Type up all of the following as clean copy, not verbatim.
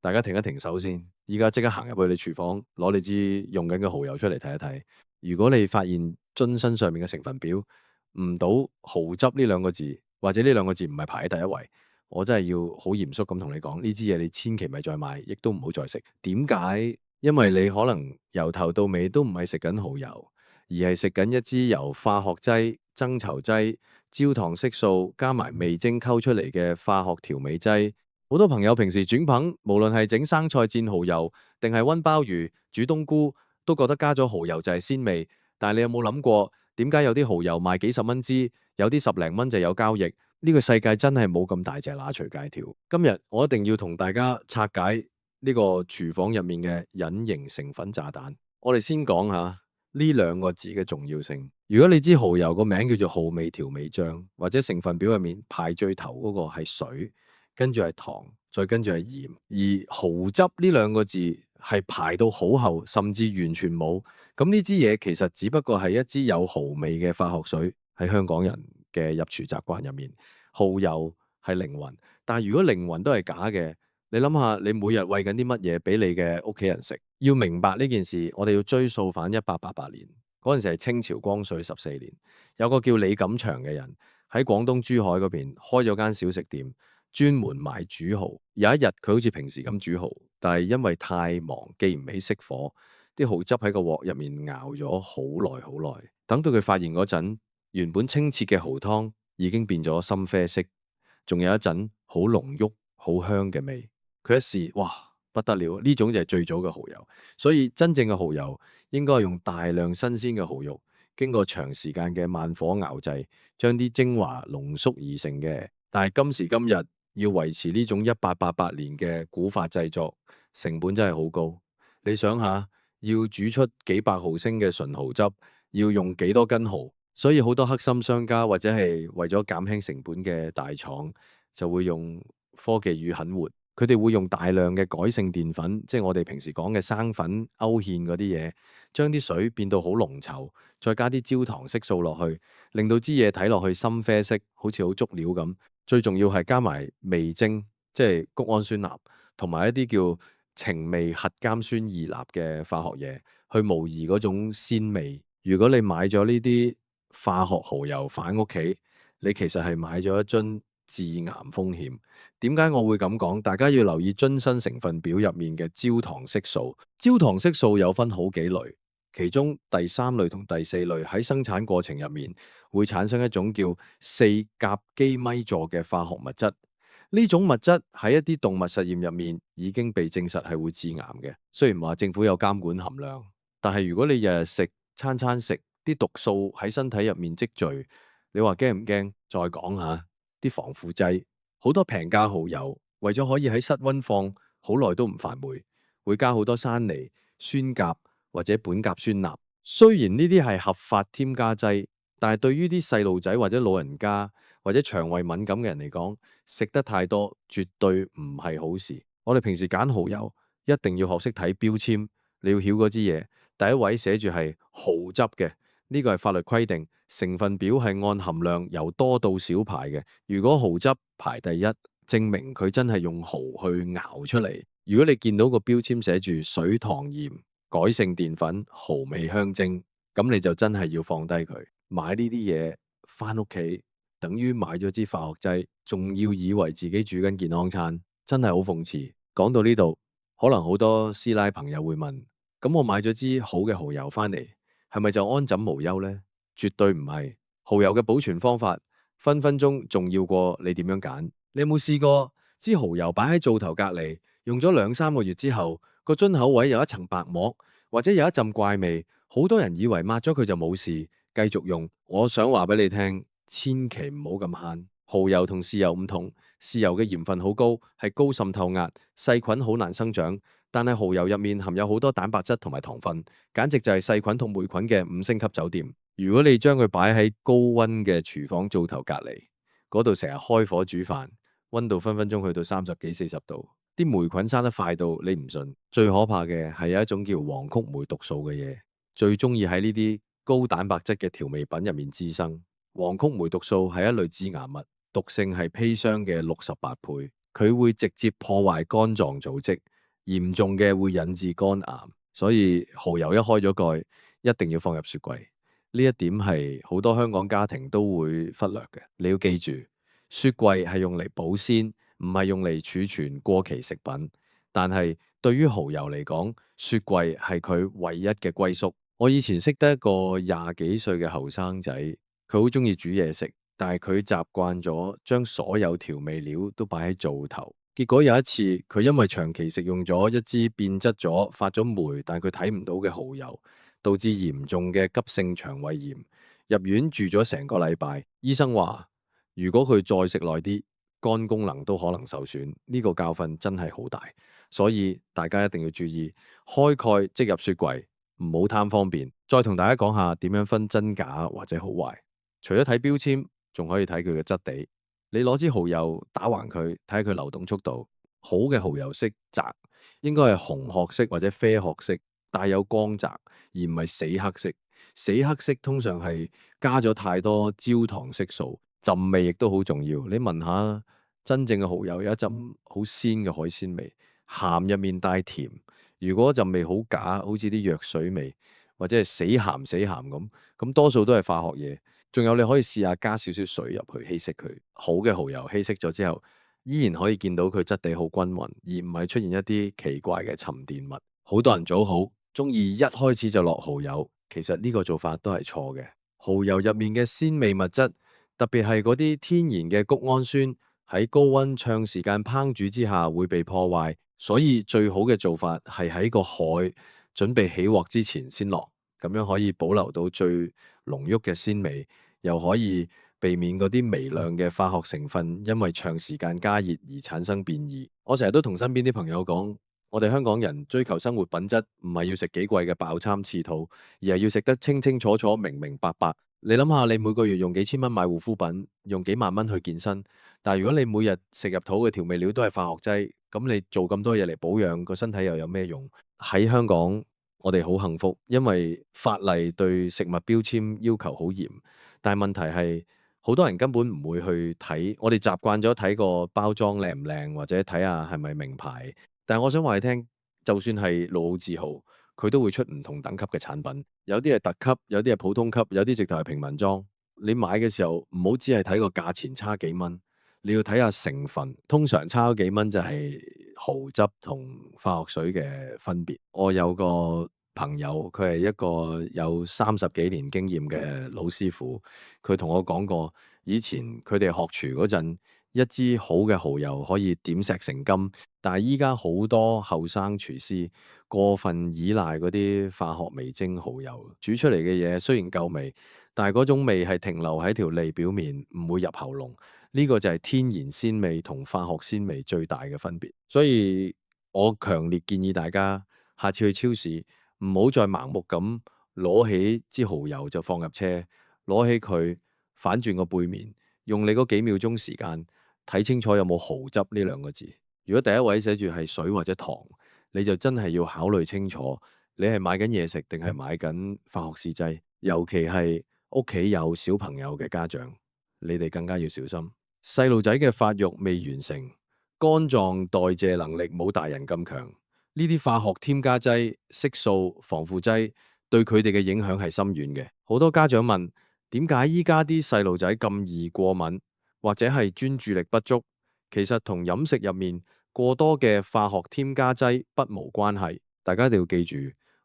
大家停一停手先，依家即刻行入去你廚房，攞你支用緊嘅蠔油出嚟睇一睇。如果你發現樽身上面嘅成分表唔到蠔汁呢兩個字，或者呢兩個字唔係排喺第一位，我真係要好嚴肅咁同你講，呢支嘢你千祈咪再買，亦都唔好再食。點解？因為你可能由頭到尾都唔係食緊蠔油，而係食緊一支由化學劑、增稠劑、焦糖色素加埋味精溝出嚟嘅化學調味劑。好多朋友平時轉棚，無論係整生菜蘸蠔油，定係溫鮑魚、煮冬菇，都覺得加咗蠔油就係鮮味。但係你有冇諗過，點解有啲蠔油賣幾十蚊支，有啲十零蚊就有交易？呢個世界真係冇咁大隻乸隨街跳。今日我一定要同大家拆解呢個廚房入面嘅隱形成分炸彈。我哋先講下呢兩個字嘅重要性。如果你知蠔油個名叫做蠔味調味醬，或者成分表入面排最頭嗰個係水，跟住係糖，再跟住係鹽，而蠔汁呢兩個字係排到好後，甚至完全冇。咁呢支嘢其實只不過係一支有蠔味嘅化學水，喺香港人嘅入廚習慣入面，蠔油係靈魂。但係如果靈魂都係假嘅，你諗下，你每日餵緊啲乜嘢俾你嘅屋企人食？要明白呢件事，我哋要追溯返1888年，嗰陣時係清朝光緒14年，有個叫李錦祥嘅人喺廣東珠海嗰邊開咗間小食店。專門賣煮蠔，有一日佢好似平時咁煮蠔，但係因為太忙記唔起熄火，啲蠔汁喺個鑊入面熬咗好耐好耐。等到佢發現嗰陣，原本清澈嘅蠔湯已經變咗深啡色，仲有一陣好濃郁好香嘅味。佢一試，哇，不得了！呢種就係最早嘅蠔油。所以真正嘅蠔油應該係用大量新鮮嘅蠔肉，經過長時間嘅慢火熬製，將啲精華濃縮而成嘅。但係今時今日，要維持呢種1888年嘅古法製作，成本真係好高。你想下，要煮出幾百毫升嘅純蠔汁，要用幾多斤蠔？所以好多黑心商家或者係為咗減輕成本嘅大廠，就會用科技與狠活。佢哋會用大量嘅改性澱粉，即係我哋平時講嘅生粉、勾芡嗰啲嘢，將啲水變到好濃稠，再加啲焦糖色素落去，令到支嘢睇落去深啡色，好似好足料咁。最重要係加埋味精，即係谷氨酸鈉，同埋一啲叫澄味核苷酸二鈉嘅化學嘢，去模擬嗰種鮮味。如果你買咗呢啲化學蠔油返屋企，你其實係買咗一樽致癌風險。點解我會咁講？大家要留意樽身成分表入面嘅焦糖色素。焦糖色素有分好幾類，其中第三類同第四類喺生產過程入面會產生一種叫4-甲基咪唑嘅化學物質。呢種物質喺一啲動物實驗入面已經被證實係會致癌嘅。雖然話政府有監管含量，但係如果你日日食、餐餐食，啲毒素喺身體入面積聚，你話驚唔驚？再講下啲防腐劑，好多平價蠔油為咗可以喺室溫放好耐都唔發霉，會加好多山梨、酸甲或者苯甲酸鈉。雖然呢啲係合法添加劑，但係對於啲細路仔或者老人家或者腸胃敏感嘅人嚟講，食得太多絕對唔係好事。我哋平時揀蠔油一定要學識睇標籤，你要曉嗰支嘢第一位寫住係蠔汁嘅，呢個係法律規定，成分表係按含量由多到少排嘅。如果蠔汁排第一，證明佢真係用蠔去熬出嚟。如果你見到個標籤寫住水、糖、鹽、改性澱粉、蠔味香精，咁你就真係要放低佢。買呢啲嘢返屋企，等於買咗支化學劑，仲要以為自己煮緊健康餐，真係好諷刺。講到呢度，可能好多師奶朋友會問：咁我買咗支好嘅蠔油返嚟，係咪就安枕無憂呢？絕對唔係。蠔油嘅保存方法分分鐘重要過你點樣揀。你有冇試過支蠔油擺喺灶頭隔離，用咗2-3個月之後，個樽口位有一層白膜，或者有一陣怪味，好多人以為抹咗佢就冇事，繼續用。我想話俾你聽，千祈唔好咁慳。蠔油同豉油唔同，豉油嘅鹽分好高，係高滲透壓，細菌好難生長。但係蠔油入面含有好多蛋白質同埋糖分，簡直就係細菌同霉菌嘅5星級酒店。如果你將佢擺喺高溫嘅廚房灶頭隔離，嗰度成日開火煮飯，溫度分分鐘去到30幾40度，啲霉菌生得快到你唔信。最可怕嘅係有一種叫黃曲霉毒素嘅嘢，最中意喺呢啲高蛋白質嘅調味品入面滋生。黃曲霉毒素係一類致癌物，毒性係砒霜嘅68倍。佢會直接破壞肝臟組織，嚴重嘅會引致肝癌。所以蠔油一開咗蓋，一定要放入雪櫃。呢一點係好多香港家庭都會忽略嘅。你要記住，雪櫃係用嚟保鮮，唔係用嚟儲存過期食品。但係對於蠔油嚟講，雪櫃係佢唯一嘅歸宿。我以前識得一個廿幾歲嘅後生仔，佢好中意煮嘢食，但係佢習慣咗將所有調味料都擺喺灶頭。結果有一次，佢因為長期食用咗一支變質咗、發咗霉，但佢睇唔到嘅蠔油，導致嚴重嘅急性腸胃炎，入院住咗成個禮拜。醫生話，如果佢再食耐啲，肝功能都可能受損。呢個教訓真係好大，所以大家一定要注意，開蓋即入雪櫃，唔好貪方便。再同大家講下點樣分真假或者好壞。除咗睇標籤，仲可以睇佢嘅質地。你攞支蠔油打橫佢，睇下佢流動速度。好嘅蠔油色澤應該係紅褐色或者啡褐色，帶有光澤，而唔係死黑色。死黑色通常係加咗太多焦糖色素，浸味亦都好重要。你聞下真正嘅蠔油，有一陣好鮮嘅海鮮味，鹹入面帶甜。如果陣味好假，好似啲藥水味或者係死鹹死鹹咁，咁多數都係化學嘢。仲有你可以試下加少少水入去稀釋佢。好嘅蠔油稀釋咗之後，依然可以見到佢質地好均勻，而唔係出現一啲奇怪嘅沉澱物。好多人組好中意一開始就落蠔油，其實呢個做法都係錯嘅。蠔油入面嘅鮮味物質，特別係嗰啲天然嘅谷氨酸，喺高溫長時間烹煮之下會被破壞，所以最好嘅做法係喺個海準備起鑊之前先落，咁樣可以保留到最濃郁嘅鮮味，又可以避免嗰啲微量嘅化學成分因為長時間加熱而產生變異。我成日都同身邊啲朋友講，我哋香港人追求生活品質，唔係要食幾貴嘅飽餐刺肚，而係要食得清清楚楚、明明白白。你諗下，你每個月用幾千蚊買護膚品，用幾萬蚊去健身，但係如果你每日食入肚嘅調味料都係化學劑，咁你做咁多嘢嚟保養個身體又有咩用？喺香港，我哋好幸福，因為法例對食物標籤要求好嚴，但係問題係好多人根本唔會去睇，我哋習慣咗睇個包裝靚唔靚，或者睇下係咪名牌。但係我想話你聽，就算係老字號，佢都會出唔同等級嘅產品，有啲係特級，有啲係普通級，有啲直頭係平民裝。你買嘅時候唔好只係睇個價錢差幾蚊，你要睇下成分，通常差幾蚊就係蠔汁同化學水嘅分別。我有個朋友，佢係一個有30幾年經驗嘅老師傅，佢同我講過，以前佢哋學廚嗰陣，一支好嘅蠔油可以點石成金，但係依家好多後生廚師過分依賴嗰啲化學味精蠔油，煮出嚟嘅嘢雖然夠味，但係嗰種味係停留喺條脷表面，唔會入喉嚨。呢個就係天然鮮味同化學鮮味最大嘅分別。所以我強烈建議大家下次去超市，唔好再盲目咁攞起支蠔油就放入車，攞起佢反轉個背面，用你嗰幾秒鐘時間睇清楚有冇蠔汁呢兩個字。如果第一位寫住係水或者糖，你就真係要考慮清楚，你係買緊嘢食定係買緊化學試劑。尤其係屋企有小朋友嘅家長，你哋更加要小心。細路仔嘅發育未完成，肝臟代謝能力冇大人咁強。呢啲化學添加劑、色素、防腐劑對佢哋嘅影響係深遠嘅。好多家長問，點解依家啲細路仔咁易過敏，或者係專注力不足？其實同飲食入面過多嘅化學添加劑不無關係。大家一定要記住，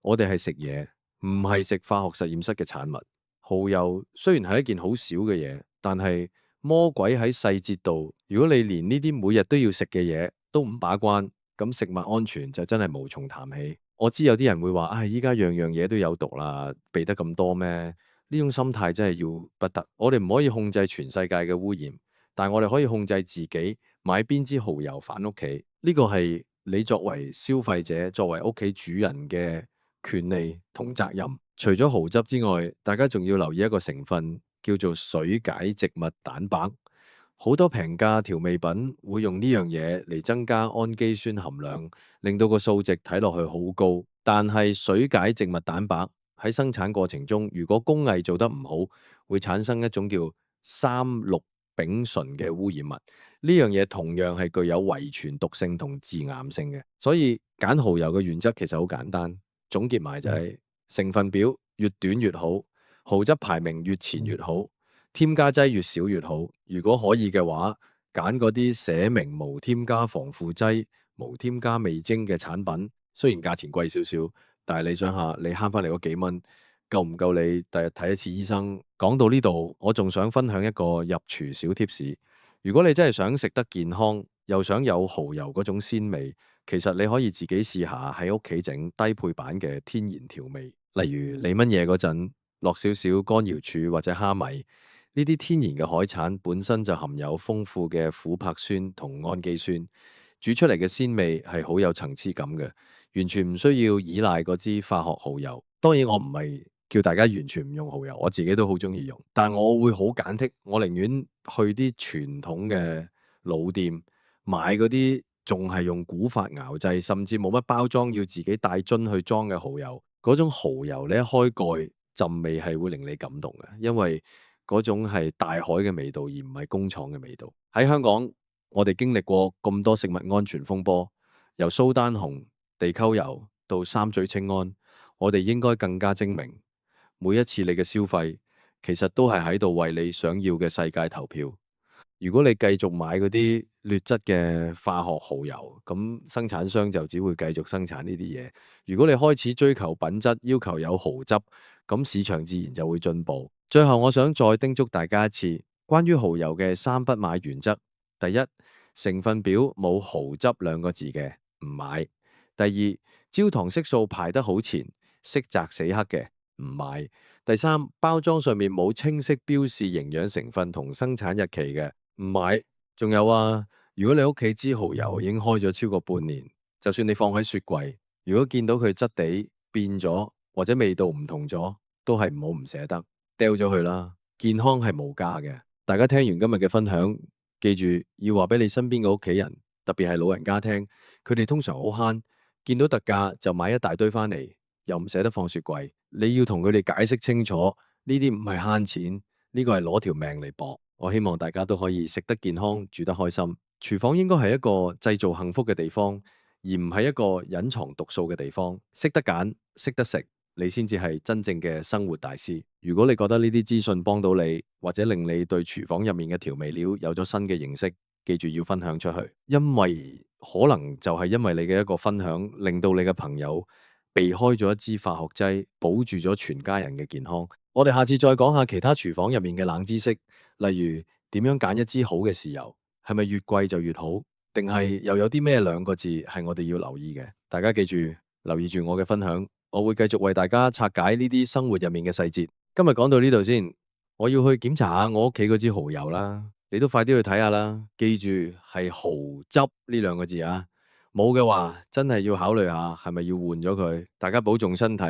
我哋係食嘢，唔係食化學實驗室嘅產物。蠔油雖然係一件好少嘅嘢，但係魔鬼喺細節度。如果你連呢啲每日都要食嘅嘢都唔把關，咁食物安全就真係無從談起。我知有啲人會話，唉，依家樣樣嘢都有毒啦，避得咁多咩？呢種心態真係要不得。我哋唔可以控制全世界嘅污染，但我哋可以控制自己買邊支蠔油返屋企。呢個係你作為消費者、作為屋企主人嘅權利同責任。除咗蠔汁之外，大家仲要留意一個成分，叫做水解植物蛋白。好多平價調味品會用呢樣嘢嚟增加氨基酸含量，令到個數值睇落去好高。但係水解植物蛋白喺生產過程中，如果工藝做得唔好，會產生一種叫三氯丙醇嘅污染物。呢樣嘢同樣係具有遺傳毒性同致癌性嘅，所以揀蠔油嘅原則其實好簡單，總結埋就係成分表越短越好，蠔汁排名越前越好，添加劑越少越好。如果可以嘅話，揀嗰啲寫明無添加防腐劑、無添加味精嘅產品，雖然價錢貴少少，但係你想下，你慳翻嚟嗰幾蚊，夠唔夠你第日睇一次醫生？講到呢度，我仲想分享一個入廚小貼士。如果你真係想食得健康，又想有蠔油嗰種鮮味，其實你可以自己試下喺屋企整低配版嘅天然調味。例如你炆嘢嗰陣落少少乾瑤柱或者蝦米，呢啲天然嘅海產本身就含有豐富嘅琥珀酸同氨基酸，煮出嚟嘅鮮味係好有層次感嘅，完全唔需要依賴嗰支化學蠔油。當然我唔係叫大家完全唔用蠔油，我自己都好中意用，但我會好揀剔，我寧願去啲傳統嘅老店買嗰啲仲係用古法熬製，甚至冇乜包裝，要自己帶樽去裝嘅蠔油。嗰種蠔油你一開蓋，陣味係會令你感動嘅，因為嗰種係大海嘅味道，而唔係工廠嘅味道。喺香港，我哋經歷過咁多食物安全風波，由蘇丹紅、地溝油到三聚氰胺，我哋應該更加精明。每一次你嘅消費，其實都係喺度為你想要嘅世界投票。如果你繼續買嗰啲劣質嘅化學蠔油，咁生產商就只會繼續生產呢啲嘢。如果你開始追求品質，要求有蠔汁，咁市場自然就會進步。最後，我想再叮囑大家一次，關於蠔油嘅三不買原則：第一，成分表冇蠔汁兩個字嘅唔買；第二，焦糖色素排得好前，色澤死黑嘅唔買；第三，包裝上面冇清晰標示營養成分同生產日期嘅唔買。仲有啊，如果你屋企支蠔油已經開咗超過半年，就算你放喺雪櫃，如果見到佢質地變咗或者味道唔同咗，都係唔好唔捨得掉咗佢啦。健康係無價嘅。大家聽完今日嘅分享，記住要話俾你身邊嘅屋企人，特別係老人家聽，佢哋通常好慳，見到特價就買一大堆翻嚟，又唔捨得放雪櫃。你要同佢哋解釋清楚，呢啲唔係慳錢，呢個係攞條命嚟搏。我希望大家都可以食得健康，住得開心。廚房應該係一個製造幸福嘅地方，而唔係一個隱藏毒素嘅地方。識得揀，識得食，你先至係真正嘅生活大師。如果你覺得呢啲資訊幫到你，或者令你對廚房入面嘅調味料有咗新嘅認識，記住要分享出去，因為可能就係因為你嘅一個分享，令到你嘅朋友避開咗一支化學劑，保住咗全家人嘅健康。我哋下次再講下其他廚房入面嘅冷知識，例如點樣揀一支好嘅豉油，係咪越貴就越好，定係又有啲咩兩個字係我哋要留意嘅？大家記住留意住我嘅分享，我會繼續為大家拆解呢啲生活入面嘅細節。今日講到呢度先，我要去檢查下我屋企嗰支蠔油啦，你都快啲去睇下啦。記住係蠔汁呢兩個字啊！冇嘅話，真係要考慮下係咪要換咗佢。大家保重身體，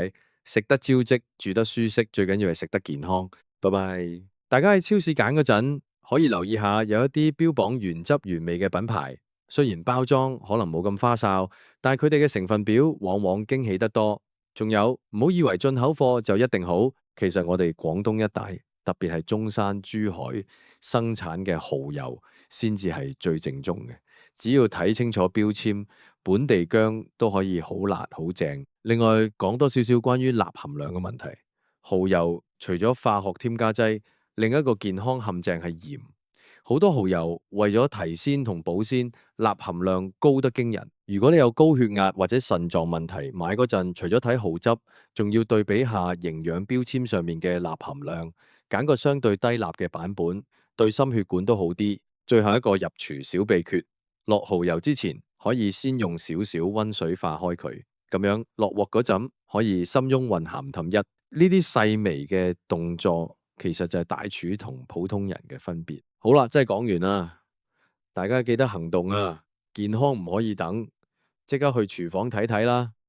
食得招積，住得舒適，最緊要係食得健康。拜拜！大家喺超市揀嗰陣，可以留意下有一啲標榜原汁原味嘅品牌，雖然包裝可能冇咁花哨，但係佢哋嘅成分表往往驚喜得多。仲有，唔好以為進口貨就一定好，其實我哋廣東一帶，特別係中山、珠海生產嘅蠔油，先至係最正宗嘅。只要睇清楚標籤，本地薑都可以好辣好正。另外講多少少關於鈉含量嘅問題，蠔油除咗化學添加劑，另一個健康陷阱係鹽。好多蠔油為咗提鮮同保鮮，鈉含量高得驚人。如果你有高血壓或者腎臟問題，買嗰陣除咗睇蠔汁，仲要對比下營養標籤上面嘅鈉含量，揀個相對低鈉嘅版本，對心血管都好啲。最後一個入廚小秘訣，落蠔油之前可以先用少少溫水化開佢，咁樣落鑊嗰陣可以深擁混鹹氹一。呢啲細微嘅動作，其實就係大廚同普通人嘅分別。好啦，真係講完啦，大家記得行動啊！健康唔可以等，即刻去廚房睇睇啦。